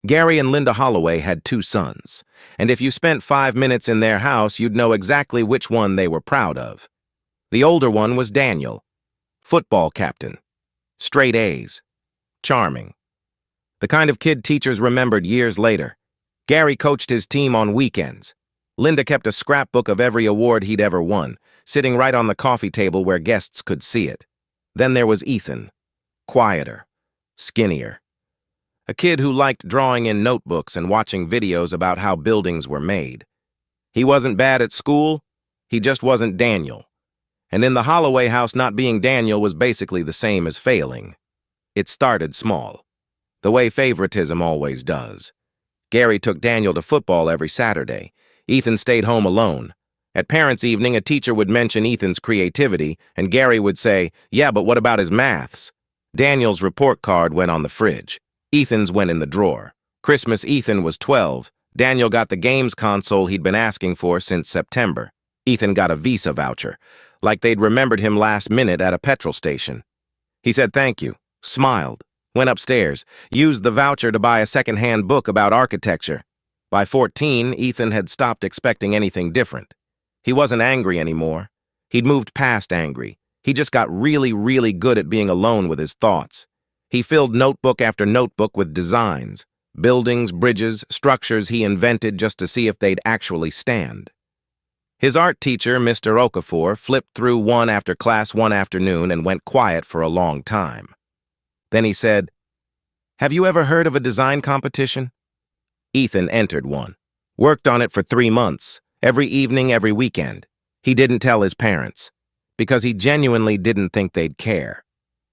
Gary and Linda Holloway had two sons, and if you spent 5 minutes in their house, you'd know exactly which one they were proud of. The older one was Daniel, football captain, straight A's, charming. The kind of kid teachers remembered years later. Gary coached his team on weekends. Linda kept a scrapbook of every award he'd ever won, sitting right on the coffee table where guests could see it. Then there was Ethan, quieter, skinnier. A kid who liked drawing in notebooks and watching videos about how buildings were made. He wasn't bad at school, he just wasn't Daniel. And in the Holloway house, not being Daniel was basically the same as failing. It started small, the way favoritism always does. Gary took Daniel to football every Saturday. Ethan stayed home alone. At parents' evening, a teacher would mention Ethan's creativity, and Gary would say, "Yeah, but what about his maths?" Daniel's report card went on the fridge. Ethan's went in the drawer. Christmas, Ethan was 12. Daniel got the games console he'd been asking for since September. Ethan got a Visa voucher, like they'd remembered him last minute at a petrol station. He said thank you, smiled, went upstairs, used the voucher to buy a second-hand book about architecture. By 14, Ethan had stopped expecting anything different. He wasn't angry anymore. He'd moved past angry. He just got really, really good at being alone with his thoughts. He filled notebook after notebook with designs, buildings, bridges, structures he invented just to see if they'd actually stand. His art teacher, Mr. Okafor, flipped through one after class one afternoon and went quiet for a long time. Then he said, "Have you ever heard of a design competition?" Ethan entered one, worked on it for 3 months, every evening, every weekend. He didn't tell his parents, because he genuinely didn't think they'd care.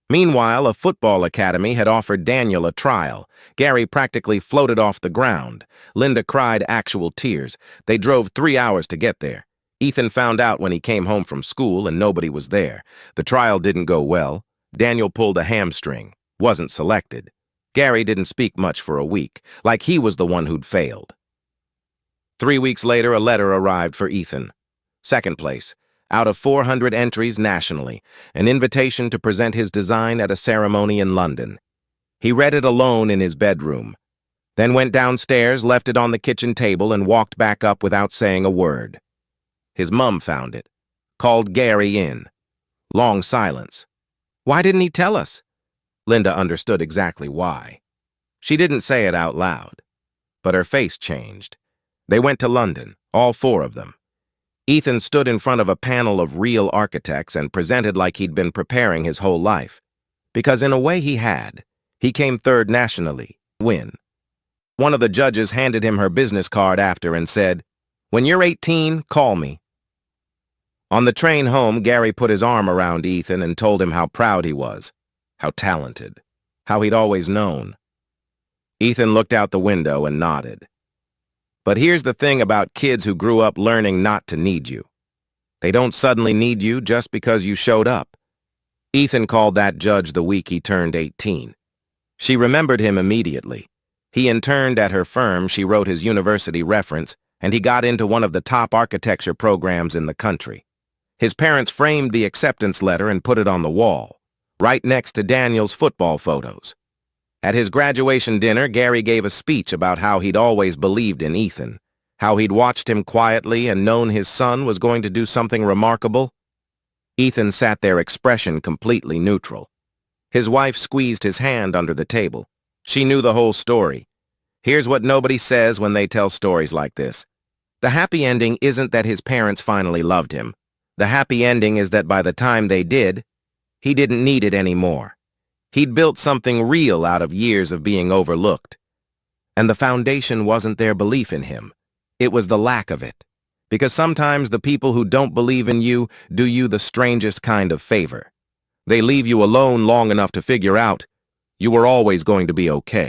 Meanwhile, a football academy had offered Daniel a trial. Gary practically floated off the ground. Linda cried actual tears. They drove 3 hours to get there. Ethan found out when he came home from school and nobody was there. The trial didn't go well. Daniel pulled a hamstring, wasn't selected. Gary didn't speak much for a week, like he was the one who'd failed. 3 weeks later, a letter arrived for Ethan. Second place. Out of 400 entries nationally, an invitation to present his design at a ceremony in London. He read it alone in his bedroom, then went downstairs, left it on the kitchen table, and walked back up without saying a word. His mum found it, called Gary in. Long silence. Why didn't he tell us? Linda understood exactly why. She didn't say it out loud, but her face changed. They went to London, all 4 of them. Ethan stood in front of a panel of real architects and presented like he'd been preparing his whole life. Because in a way he had. He came 3rd nationally. Win. One of the judges handed him her business card after and said, "When you're 18, call me." On the train home, Gary put his arm around Ethan and told him how proud he was, how talented, how he'd always known. Ethan looked out the window and nodded. But here's the thing about kids who grew up learning not to need you. They don't suddenly need you just because you showed up. Ethan called that judge the week he turned 18. She remembered him immediately. He interned at her firm, she wrote his university reference, and he got into one of the top architecture programs in the country. His parents framed the acceptance letter and put it on the wall, right next to Daniel's football photos. At his graduation dinner, Gary gave a speech about how he'd always believed in Ethan, how he'd watched him quietly and known his son was going to do something remarkable. Ethan sat there, expression completely neutral. His wife squeezed his hand under the table. She knew the whole story. Here's what nobody says when they tell stories like this. The happy ending isn't that his parents finally loved him. The happy ending is that by the time they did, he didn't need it anymore. He'd built something real out of years of being overlooked. And the foundation wasn't their belief in him. It was the lack of it. Because sometimes the people who don't believe in you do you the strangest kind of favor. They leave you alone long enough to figure out you were always going to be okay.